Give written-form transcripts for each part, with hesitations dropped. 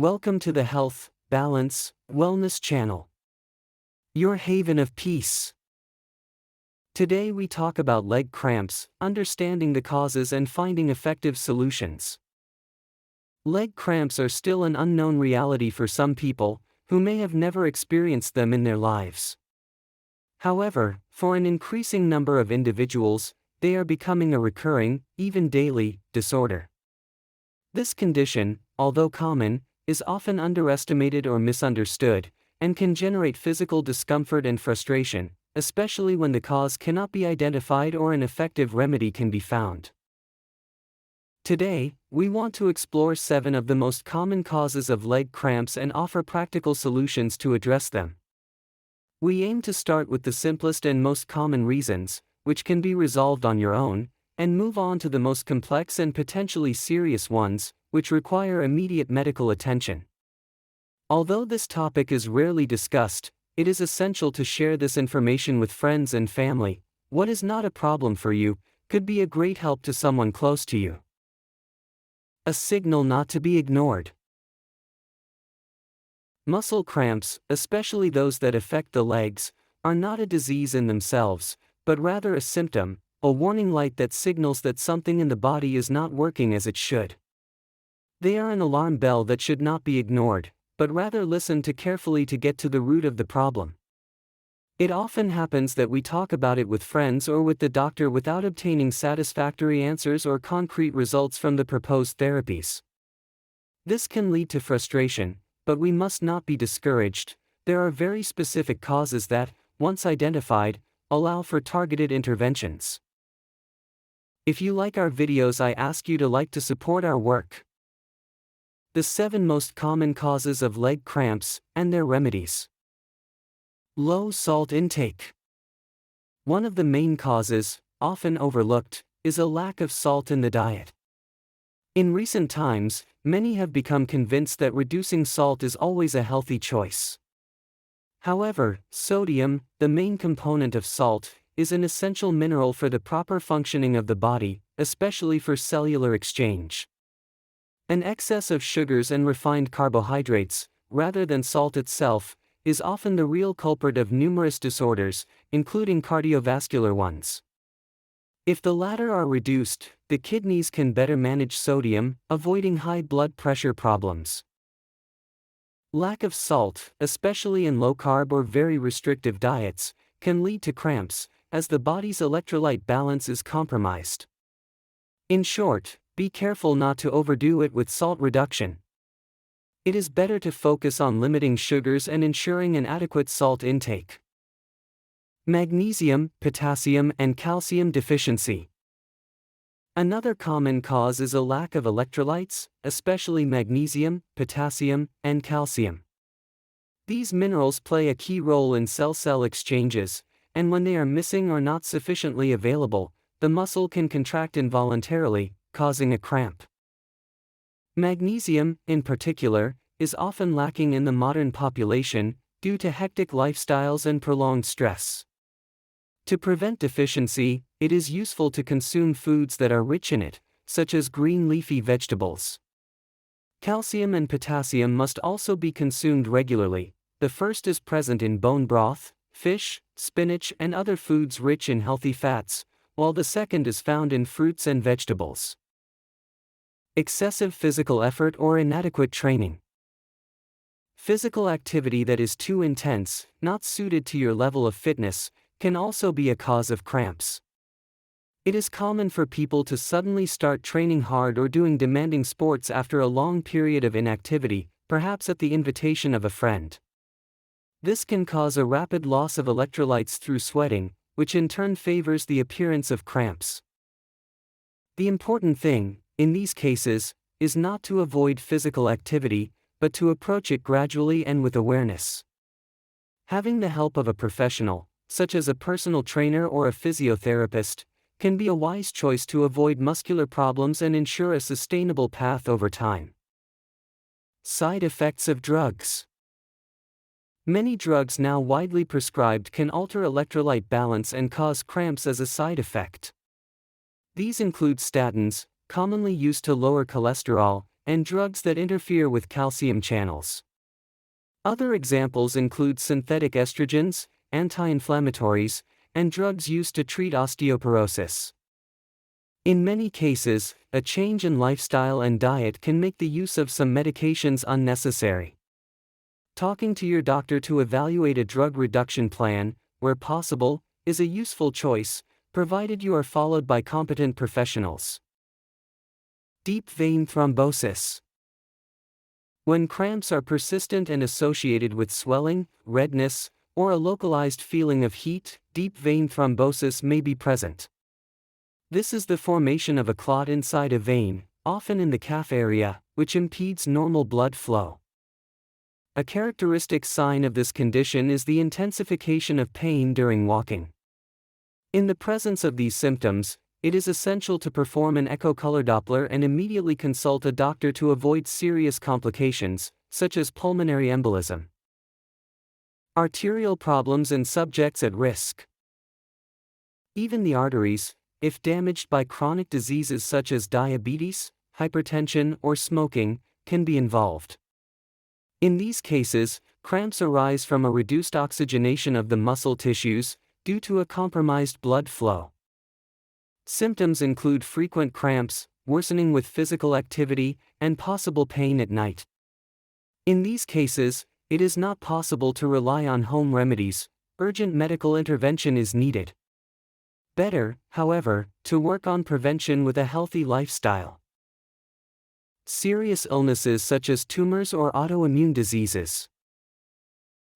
Welcome to the Health, Balance, Wellness channel, your haven of peace. Today we talk about leg cramps, understanding the causes and finding effective solutions. Leg cramps are still an unknown reality for some people, who may have never experienced them in their lives. However, for an increasing number of individuals, they are becoming a recurring, even daily, disorder. This condition, although common, is often underestimated or misunderstood, and can generate physical discomfort and frustration, especially when the cause cannot be identified or an effective remedy can be found. Today, we want to explore 7 of the most common causes of leg cramps and offer practical solutions to address them. We aim to start with the simplest and most common reasons, which can be resolved on your own, and move on to the most complex and potentially serious ones, which require immediate medical attention. Although this topic is rarely discussed, it is essential to share this information with friends and family. What is not a problem for you could be a great help to someone close to you. A signal not to be ignored. Muscle cramps, especially those that affect the legs, are not a disease in themselves, but rather a symptom, a warning light that signals that something in the body is not working as it should. They are an alarm bell that should not be ignored, but rather listened to carefully to get to the root of the problem. It often happens that we talk about it with friends or with the doctor without obtaining satisfactory answers or concrete results from the proposed therapies. This can lead to frustration, but we must not be discouraged. There are very specific causes that, once identified, allow for targeted interventions. If you like our videos, I ask you to support our work. The 7 most common causes of leg cramps, and their remedies. Low salt intake. One of the main causes, often overlooked, is a lack of salt in the diet. In recent times, many have become convinced that reducing salt is always a healthy choice. However, sodium, the main component of salt, is an essential mineral for the proper functioning of the body, especially for cellular exchange. An excess of sugars and refined carbohydrates, rather than salt itself, is often the real culprit of numerous disorders, including cardiovascular ones. If the latter are reduced, the kidneys can better manage sodium, avoiding high blood pressure problems. Lack of salt, especially in low-carb or very restrictive diets, can lead to cramps, as the body's electrolyte balance is compromised. In short, be careful not to overdo it with salt reduction. It is better to focus on limiting sugars and ensuring an adequate salt intake. Magnesium, potassium, and calcium deficiency. Another common cause is a lack of electrolytes, especially magnesium, potassium, and calcium. These minerals play a key role in cell-cell exchanges, and when they are missing or not sufficiently available, the muscle can contract involuntarily, causing a cramp. Magnesium, in particular, is often lacking in the modern population due to hectic lifestyles and prolonged stress. To prevent deficiency, it is useful to consume foods that are rich in it, such as green leafy vegetables. Calcium and potassium must also be consumed regularly. The first is present in bone broth, fish, spinach, and other foods rich in healthy fats, while the second is found in fruits and vegetables. Excessive physical effort or inadequate training. Physical activity that is too intense, not suited to your level of fitness, can also be a cause of cramps. It is common for people to suddenly start training hard or doing demanding sports after a long period of inactivity, perhaps at the invitation of a friend. This can cause a rapid loss of electrolytes through sweating, which in turn favors the appearance of cramps. The important thing, in these cases, is not to avoid physical activity, but to approach it gradually and with awareness. Having the help of a professional, such as a personal trainer or a physiotherapist, can be a wise choice to avoid muscular problems and ensure a sustainable path over time. Side effects of drugs. Many drugs now widely prescribed can alter electrolyte balance and cause cramps as a side effect. These include statins, commonly used to lower cholesterol, and drugs that interfere with calcium channels. Other examples include synthetic estrogens, anti-inflammatories, and drugs used to treat osteoporosis. In many cases, a change in lifestyle and diet can make the use of some medications unnecessary. Talking to your doctor to evaluate a drug reduction plan, where possible, is a useful choice, provided you are followed by competent professionals. Deep vein thrombosis. When cramps are persistent and associated with swelling, redness, or a localized feeling of heat, deep vein thrombosis may be present. This is the formation of a clot inside a vein, often in the calf area, which impedes normal blood flow. A characteristic sign of this condition is the intensification of pain during walking. In the presence of these symptoms, it is essential to perform an echocolor Doppler and immediately consult a doctor to avoid serious complications, such as pulmonary embolism. Arterial problems in subjects at risk. Even the arteries, if damaged by chronic diseases such as diabetes, hypertension, or smoking, can be involved. In these cases, cramps arise from a reduced oxygenation of the muscle tissues, due to a compromised blood flow. Symptoms include frequent cramps, worsening with physical activity, and possible pain at night. In these cases, it is not possible to rely on home remedies. Urgent medical intervention is needed. Better, however, to work on prevention with a healthy lifestyle. Serious illnesses such as tumors or autoimmune diseases.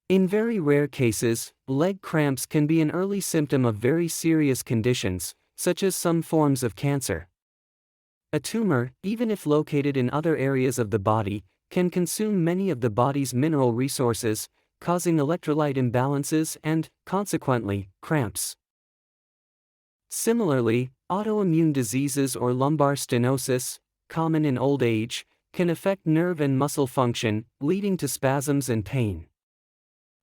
In very rare cases, leg cramps can be an early symptom of very serious conditions, such as some forms of cancer. A tumor, even if located in other areas of the body, can consume many of the body's mineral resources, causing electrolyte imbalances and, consequently, cramps. Similarly, autoimmune diseases or lumbar stenosis, common in old age, can affect nerve and muscle function, leading to spasms and pain.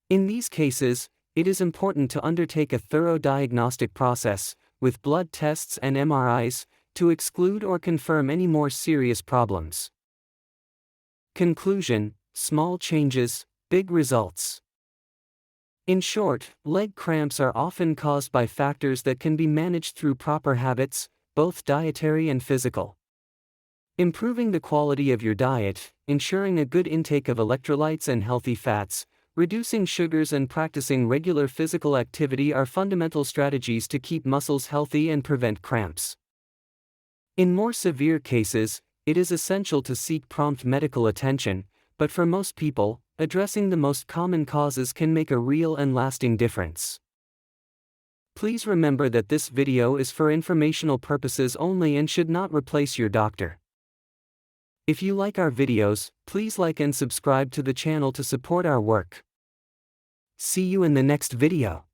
In these cases, it is important to undertake a thorough diagnostic process, with blood tests and MRIs, to exclude or confirm any more serious problems. Conclusion: small changes, big results. In short, leg cramps are often caused by factors that can be managed through proper habits, both dietary and physical. Improving the quality of your diet, ensuring a good intake of electrolytes and healthy fats, reducing sugars and practicing regular physical activity are fundamental strategies to keep muscles healthy and prevent cramps. In more severe cases, it is essential to seek prompt medical attention, but for most people, addressing the most common causes can make a real and lasting difference. Please remember that this video is for informational purposes only and should not replace your doctor. If you like our videos, please like and subscribe to the channel to support our work. See you in the next video.